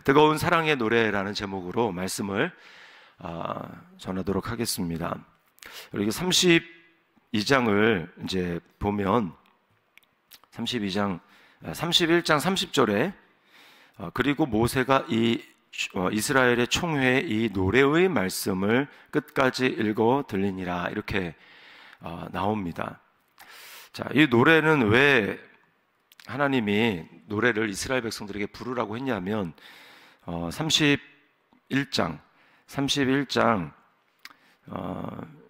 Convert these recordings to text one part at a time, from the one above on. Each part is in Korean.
뜨거운 사랑의 노래라는 제목으로 말씀을 전하도록 하겠습니다. 여기 32장을 이제 보면 31장 30절에 그리고 모세가 이 이스라엘의 총회에 이 노래의 말씀을 끝까지 읽어 들리니라 이렇게 나옵니다. 자, 이 노래는 왜 하나님이 노래를 이스라엘 백성들에게 부르라고 했냐면 31장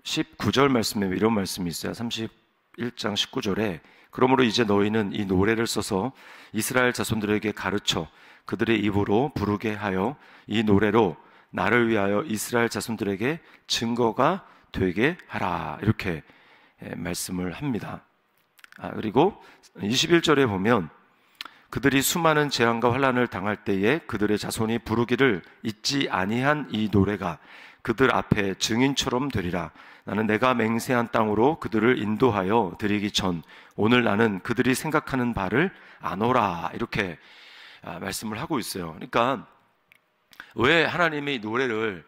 19절 말씀에 이런 말씀이 있어요. 31장 19절에 그러므로 이제 너희는 이 노래를 써서 이스라엘 자손들에게 가르쳐 그들의 입으로 부르게 하여 이 노래로 나를 위하여 이스라엘 자손들에게 증거가 되게 하라 이렇게 말씀을 합니다. 그리고 21절에 보면 그들이 수많은 재앙과 환난을 당할 때에 그들의 자손이 부르기를 잊지 아니한 이 노래가 그들 앞에 증인처럼 되리라. 나는 내가 맹세한 땅으로 그들을 인도하여 드리기 전 오늘 나는 그들이 생각하는 바를 아노라 이렇게 말씀을 하고 있어요. 그러니까 왜 하나님이 노래를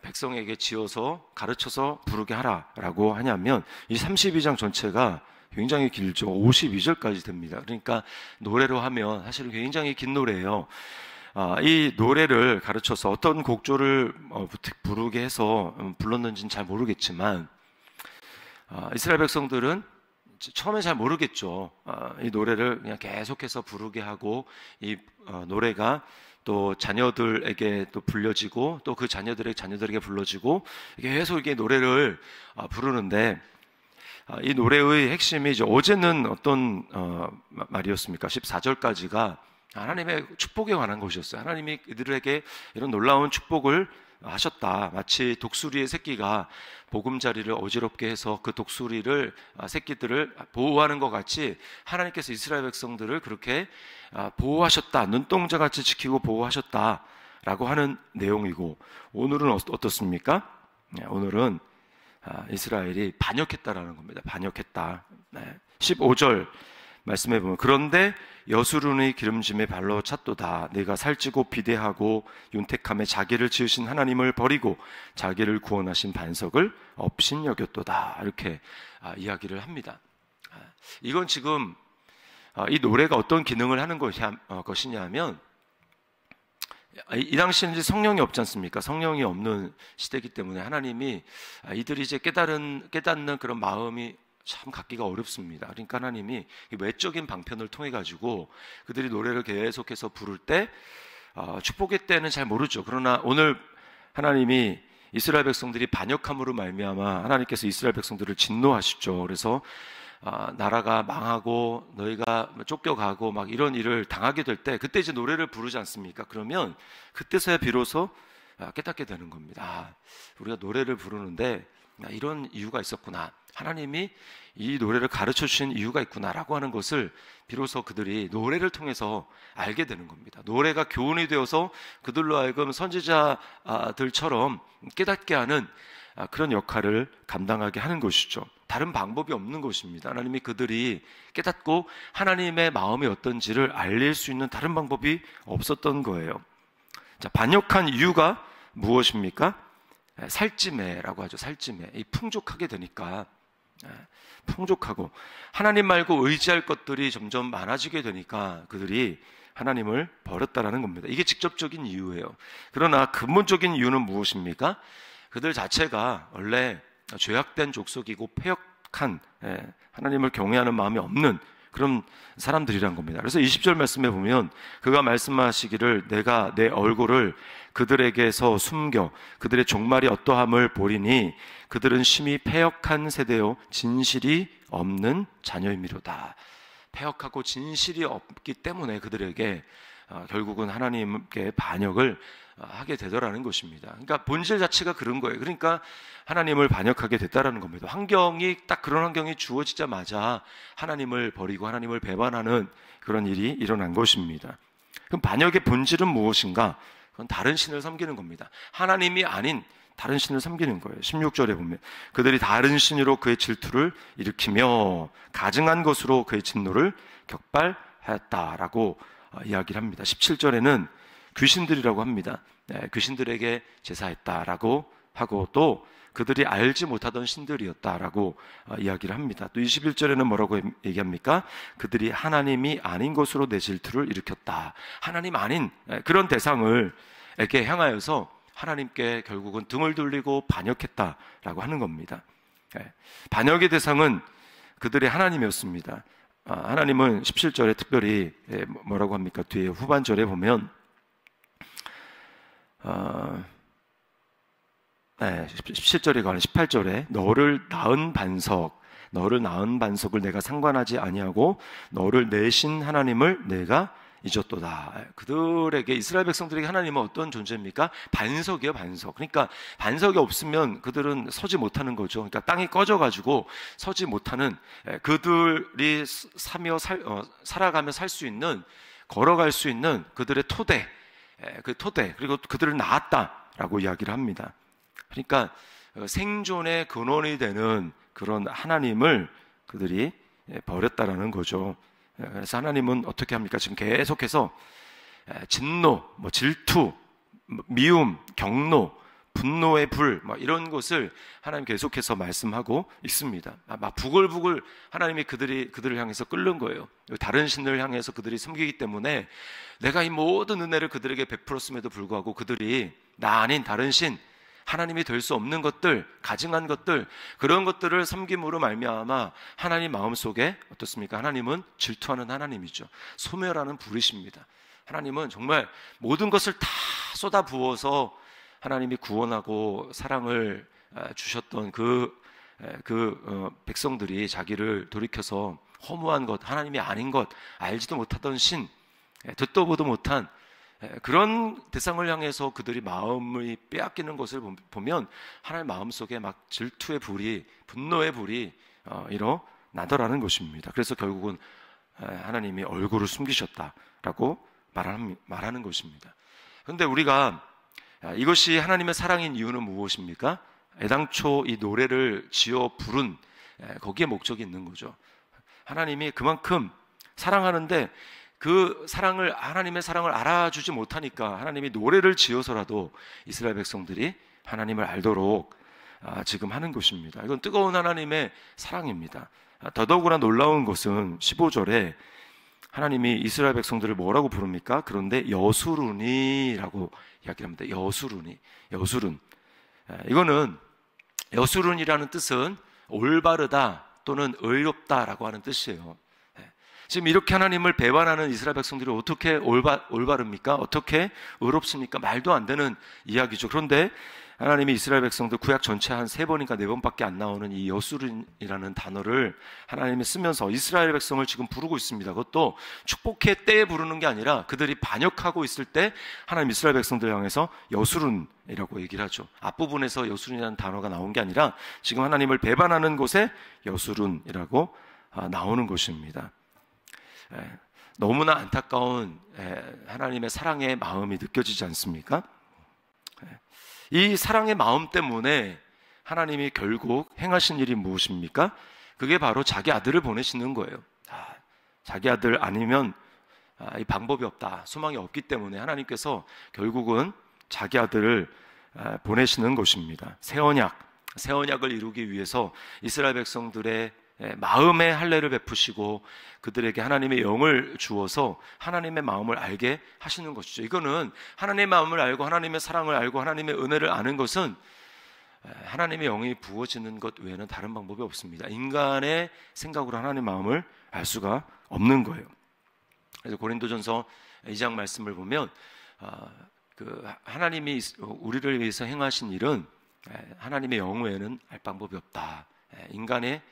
백성에게 지어서 가르쳐서 부르게 하라라고 하냐면 이 32장 전체가 굉장히 길죠. 52절까지 됩니다. 그러니까 노래로 하면 사실은 굉장히 긴 노래예요. 이 노래를 가르쳐서 어떤 곡조를 부르게 해서 불렀는지는 잘 모르겠지만 이스라엘 백성들은 처음에 잘 모르겠죠. 이 노래를 그냥 계속해서 부르게 하고 이 노래가 또 자녀들에게 또 불려지고 또 그 자녀들에게 불러지고 계속 이게 노래를 부르는데 이 노래의 핵심이 이제 어제는 어떤 말이었습니까? 14절까지가 하나님의 축복에 관한 것이었어요. 하나님이 그들에게 이런 놀라운 축복을 하셨다. 마치 독수리의 새끼가 보금자리를 어지럽게 해서 그 독수리를 새끼들을 보호하는 것 같이 하나님께서 이스라엘 백성들을 그렇게 보호하셨다. 눈동자같이 지키고 보호하셨다라고 하는 내용이고 오늘은 어떻습니까? 오늘은 이스라엘이 반역했다라는 겁니다. 반역했다. 15절 말씀해 보면 그런데 여수론의 기름짐에 발로 찼도다. 내가 살찌고 비대하고 윤택함에 자기를 지으신 하나님을 버리고 자기를 구원하신 반석을 업신여겼도다. 이렇게 이야기를 합니다. 이건 지금 이 노래가 어떤 기능을 하는 것이냐면 이 당시에는 성령이 없지 않습니까? 성령이 없는 시대이기 때문에 하나님이 이들이 이제 깨닫는 그런 마음이 참 갖기가 어렵습니다. 그러니까 하나님이 외적인 방편을 통해 가지고 그들이 노래를 계속해서 부를 때 축복의 때는 잘 모르죠. 그러나 오늘 하나님이 이스라엘 백성들이 반역함으로 말미암아 하나님께서 이스라엘 백성들을 진노하시죠. 그래서 나라가 망하고 너희가 쫓겨가고 막 이런 일을 당하게 될 때 그때 이제 노래를 부르지 않습니까? 그러면 그때서야 비로소 깨닫게 되는 겁니다. 우리가 노래를 부르는데 이런 이유가 있었구나. 하나님이 이 노래를 가르쳐 주신 이유가 있구나라고 하는 것을 비로소 그들이 노래를 통해서 알게 되는 겁니다. 노래가 교훈이 되어서 그들로 하여금 선지자들처럼 깨닫게 하는 그런 역할을 감당하게 하는 것이죠. 다른 방법이 없는 것입니다. 하나님이 그들이 깨닫고 하나님의 마음이 어떤지를 알릴 수 있는 다른 방법이 없었던 거예요. 자, 반역한 이유가 무엇입니까? 살찌매라고 하죠. 살찌매. 이 풍족하게 되니까 풍족하고 하나님 말고 의지할 것들이 점점 많아지게 되니까 그들이 하나님을 버렸다라는 겁니다. 이게 직접적인 이유예요. 그러나 근본적인 이유는 무엇입니까? 그들 자체가 원래 죄악된 족속이고 패역한 하나님을 경외하는 마음이 없는 그런 사람들이란 겁니다. 그래서 20절 말씀에 보면 그가 말씀하시기를 내가 내 얼굴을 그들에게서 숨겨 그들의 종말이 어떠함을 보리니 그들은 심히 패역한 세대요 진실이 없는 자녀이미로다. 패역하고 진실이 없기 때문에 그들에게 결국은 하나님께 반역을 하게 되더라는 것입니다. 그러니까 본질 자체가 그런 거예요. 그러니까 하나님을 반역하게 됐다라는 겁니다. 환경이 딱 그런 환경이 주어지자마자 하나님을 버리고 하나님을 배반하는 그런 일이 일어난 것입니다. 그럼 반역의 본질은 무엇인가? 그건 다른 신을 섬기는 겁니다. 하나님이 아닌 다른 신을 섬기는 거예요. 16절에 보면 그들이 다른 신으로 그의 질투를 일으키며 가증한 것으로 그의 진노를 격발하였다라고 이야기를 합니다. 17절에는 귀신들이라고 합니다. 귀신들에게 제사했다라고 하고 또 그들이 알지 못하던 신들이었다라고 이야기를 합니다. 또 21절에는 뭐라고 얘기합니까? 그들이 하나님이 아닌 것으로 내 질투를 일으켰다. 하나님 아닌 그런 대상을 에게 향하여서 하나님께 결국은 등을 돌리고 반역했다라고 하는 겁니다. 반역의 대상은 그들의 하나님이었습니다. 하나님은 17절에 특별히 뭐라고 합니까? 뒤에 후반절에 보면 17절에 관한 18절에 너를 낳은 반석을 내가 상관하지 아니하고 너를 내신 하나님을 내가 잊었도다. 그들에게, 이스라엘 백성들에게 하나님은 어떤 존재입니까? 반석이에요, 반석. 그러니까 반석이 없으면 그들은 서지 못하는 거죠. 그러니까 땅이 꺼져가지고 서지 못하는, 그들이 살아가며 살 수 있는, 걸어갈 수 있는 그들의 토대, 그리고 그들을 낳았다라고 이야기를 합니다. 그러니까 생존의 근원이 되는 그런 하나님을 그들이 버렸다라는 거죠. 그래서 하나님은 어떻게 합니까? 지금 계속해서 진노, 질투, 미움, 경노, 분노의 불, 이런 것을 하나님 계속해서 말씀하고 있습니다. 막 부글부글 하나님이 그들을 향해서 끓는 거예요. 다른 신을 향해서 그들이 섬기기 때문에 내가 이 모든 은혜를 그들에게 베풀었음에도 불구하고 그들이 나 아닌 다른 신, 하나님이 될 수 없는 것들, 가증한 것들, 그런 것들을 섬김으로 말미암아 하나님 마음속에 어떻습니까? 하나님은 질투하는 하나님이죠. 소멸하는 불이십니다. 하나님은 정말 모든 것을 다 쏟아 부어서 하나님이 구원하고 사랑을 주셨던 백성들이 자기를 돌이켜서 허무한 것, 하나님이 아닌 것, 알지도 못하던 신, 듣도 보도 못한 그런 대상을 향해서 그들이 마음을 빼앗기는 것을 보면 하나님 마음속에 막 질투의 불이, 분노의 불이 일어나더라는 것입니다. 그래서 결국은 하나님이 얼굴을 숨기셨다라고 말하는 것입니다. 그런데 우리가 이것이 하나님의 사랑인 이유는 무엇입니까? 애당초 이 노래를 지어 부른 거기에 목적이 있는 거죠. 하나님이 그만큼 사랑하는데 그 사랑을, 하나님의 사랑을 알아주지 못하니까 하나님이 노래를 지어서라도 이스라엘 백성들이 하나님을 알도록 지금 하는 것입니다. 이건 뜨거운 하나님의 사랑입니다. 더더구나 놀라운 것은 15절에 하나님이 이스라엘 백성들을 뭐라고 부릅니까? 그런데 여수룬이라고 이야기합니다. 여수룬. 이거는 여수룬이라는 뜻은 올바르다 또는 의롭다라고 하는 뜻이에요. 지금 이렇게 하나님을 배반하는 이스라엘 백성들이 어떻게 올바릅니까? 어떻게 의롭습니까? 말도 안 되는 이야기죠. 그런데 하나님이 이스라엘 백성들 구약 전체 한 3번인가 4번밖에 안 나오는 이 여수룬이라는 단어를 하나님이 쓰면서 이스라엘 백성을 지금 부르고 있습니다. 그것도 축복의 때에 부르는 게 아니라 그들이 반역하고 있을 때 하나님 이스라엘 백성들 향해서 여수룬이라고 얘기를 하죠. 앞부분에서 여수룬이라는 단어가 나온 게 아니라 지금 하나님을 배반하는 곳에 여수룬이라고 나오는 것입니다. 너무나 안타까운 하나님의 사랑의 마음이 느껴지지 않습니까? 이 사랑의 마음 때문에 하나님이 결국 행하신 일이 무엇입니까? 그게 바로 자기 아들을 보내시는 거예요. 자기 아들 아니면 이 방법이 없다, 소망이 없기 때문에 하나님께서 결국은 자기 아들을 보내시는 것입니다. 새 언약을 이루기 위해서 이스라엘 백성들의 마음의 할례를 베푸시고 그들에게 하나님의 영을 주어서 하나님의 마음을 알게 하시는 것이죠. 이거는 하나님의 마음을 알고 하나님의 사랑을 알고 하나님의 은혜를 아는 것은 하나님의 영이 부어지는 것 외에는 다른 방법이 없습니다. 인간의 생각으로 하나님의 마음을 알 수가 없는 거예요. 그래서 고린도전서 2장 말씀을 보면 하나님이 우리를 위해서 행하신 일은 하나님의 영 외에는 알 방법이 없다. 인간의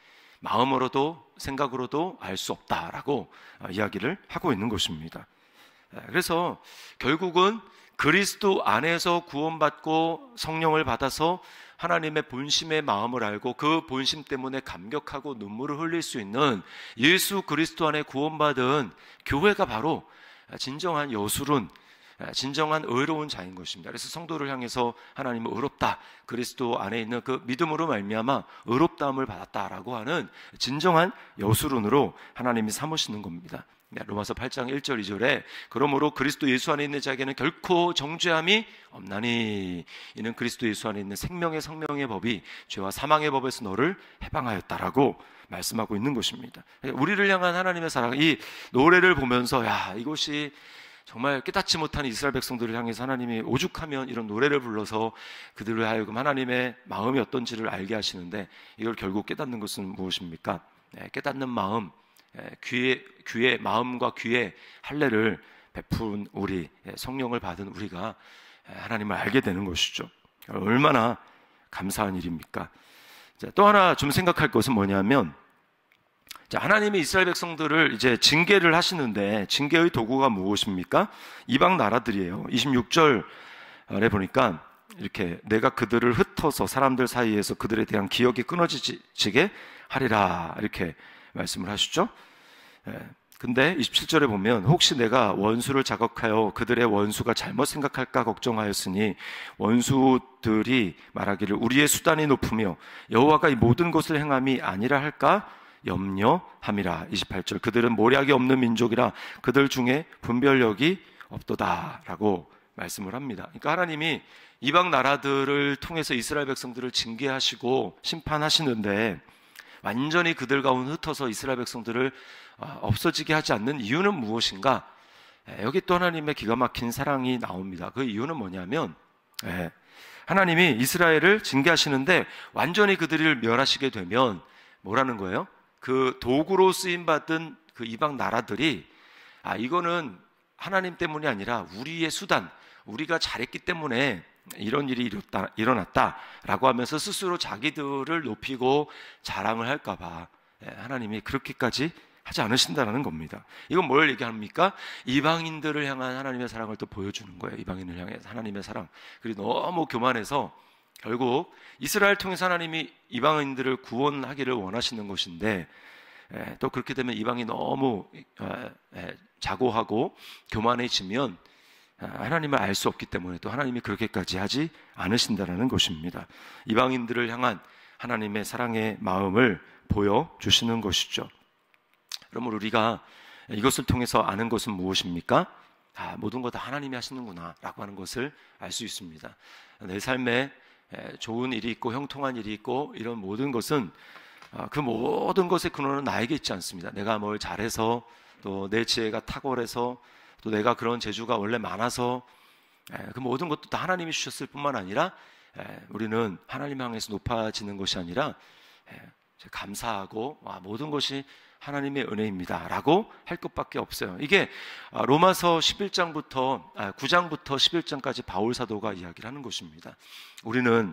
마음으로도 생각으로도 알 수 없다라고 이야기를 하고 있는 것입니다. 그래서 결국은 그리스도 안에서 구원받고 성령을 받아서 하나님의 본심의 마음을 알고 그 본심 때문에 감격하고 눈물을 흘릴 수 있는 예수 그리스도 안에 구원받은 교회가 바로 진정한 여수룬, 진정한 의로운 자인 것입니다. 그래서 성도를 향해서 하나님은 의롭다, 그리스도 안에 있는 그 믿음으로 말미암아 의롭다함을 받았다라고 하는 진정한 여수룬으로 하나님이 삼으시는 겁니다. 로마서 8장 1절 2절에 그러므로 그리스도 예수 안에 있는 자에게는 결코 정죄함이 없나니 이는 그리스도 예수 안에 있는 생명의 성령의 법이 죄와 사망의 법에서 너를 해방하였다라고 말씀하고 있는 것입니다. 우리를 향한 하나님의 사랑, 이 노래를 보면서 이것이 정말 깨닫지 못한 이스라엘 백성들을 향해서 하나님이 오죽하면 이런 노래를 불러서 그들을 하여금 하나님의 마음이 어떤지를 알게 하시는데, 이걸 결국 깨닫는 것은 무엇입니까? 깨닫는 마음, 귀의 마음과 귀의 할례를 베푼 우리, 성령을 받은 우리가 하나님을 알게 되는 것이죠. 얼마나 감사한 일입니까? 또 하나 좀 생각할 것은 뭐냐면, 하나님이 이스라엘 백성들을 이제 징계를 하시는데 징계의 도구가 무엇입니까? 이방 나라들이에요. 26절에 보니까 이렇게 내가 그들을 흩어서 사람들 사이에서 그들에 대한 기억이 끊어지게 하리라, 이렇게 말씀을 하시죠. 근데 27절에 보면 혹시 내가 원수를 자극하여 그들의 원수가 잘못 생각할까 걱정하였으니 원수들이 말하기를 우리의 수단이 높으며 여호와가 이 모든 것을 행함이 아니라 할까 염려함이라. 28절 그들은 모략이 없는 민족이라 그들 중에 분별력이 없도다라고 말씀을 합니다. 그러니까 하나님이 이방 나라들을 통해서 이스라엘 백성들을 징계하시고 심판하시는데 완전히 그들 가운데 흩어서 이스라엘 백성들을 없어지게 하지 않는 이유는 무엇인가? 여기 또 하나님의 기가 막힌 사랑이 나옵니다. 그 이유는 뭐냐면 하나님이 이스라엘을 징계하시는데 완전히 그들을 멸하시게 되면 뭐라는 거예요? 그 도구로 쓰임받은 그 이방 나라들이 이거는 하나님 때문이 아니라 우리의 수단, 우리가 잘했기 때문에 이런 일이 일어났다라고 하면서 스스로 자기들을 높이고 자랑을 할까봐 하나님이 그렇게까지 하지 않으신다는 겁니다. 이건 뭘 얘기합니까? 이방인들을 향한 하나님의 사랑을 또 보여주는 거예요. 이방인을 향해 하나님의 사랑. 그리고 너무 교만해서 결국 이스라엘 통해서 하나님이 이방인들을 구원하기를 원하시는 것인데 또 그렇게 되면 이방이 너무 자고하고 교만해지면 하나님을 알 수 없기 때문에 또 하나님이 그렇게까지 하지 않으신다는 것입니다. 이방인들을 향한 하나님의 사랑의 마음을 보여주시는 것이죠. 그러면 우리가 이것을 통해서 아는 것은 무엇입니까? 모든 거 다 하나님이 하시는구나 라고 하는 것을 알 수 있습니다. 내 삶에 좋은 일이 있고 형통한 일이 있고 이런 모든 것은 그 모든 것의 근원은 나에게 있지 않습니다. 내가 뭘 잘해서 또 내 지혜가 탁월해서 또 내가 그런 재주가 원래 많아서 그 모든 것도 다 하나님이 주셨을 뿐만 아니라 우리는 하나님 향해서 높아지는 것이 아니라 감사하고 모든 것이 하나님의 은혜입니다 라고 할 것밖에 없어요. 이게 로마서 9장부터 11장까지 바울 사도가 이야기를 하는 것입니다. 우리는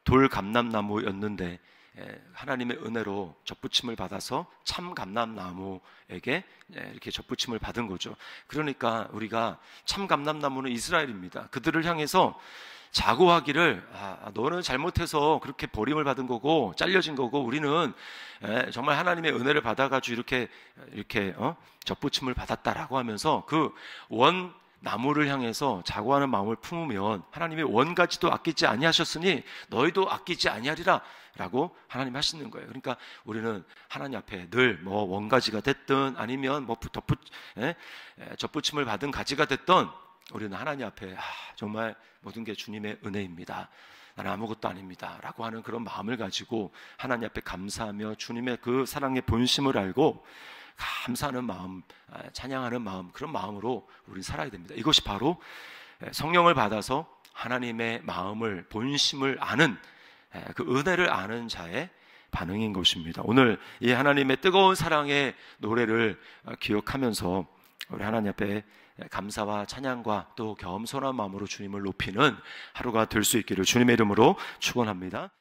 돌 감람나무였는데 하나님의 은혜로 접붙임을 받아서 참 감람나무에게 이렇게 접붙임을 받은 거죠. 그러니까 우리가 참 감람나무는 이스라엘입니다. 그들을 향해서 자고하기를 너는 잘못해서 그렇게 버림을 받은 거고 잘려진 거고 우리는 정말 하나님의 은혜를 받아가지고 이렇게 접붙임을 받았다라고 하면서 그 원 나무를 향해서 자고하는 마음을 품으면 하나님이 원가지도 아끼지 아니하셨으니 너희도 아끼지 아니하리라 라고 하나님 하시는 거예요. 그러니까 우리는 하나님 앞에 늘 원가지가 됐든 아니면 접붙임을 받은 가지가 됐든 우리는 하나님 앞에 정말 모든 게 주님의 은혜입니다. 나는 아무것도 아닙니다 라고 하는 그런 마음을 가지고 하나님 앞에 감사하며 주님의 그 사랑의 본심을 알고 감사하는 마음, 찬양하는 마음, 그런 마음으로 우리는 살아야 됩니다. 이것이 바로 성령을 받아서 하나님의 마음을, 본심을 아는 그 은혜를 아는 자의 반응인 것입니다. 오늘 이 하나님의 뜨거운 사랑의 노래를 기억하면서 우리 하나님 앞에 감사와 찬양과 또 겸손한 마음으로 주님을 높이는 하루가 될 수 있기를 주님의 이름으로 축원합니다.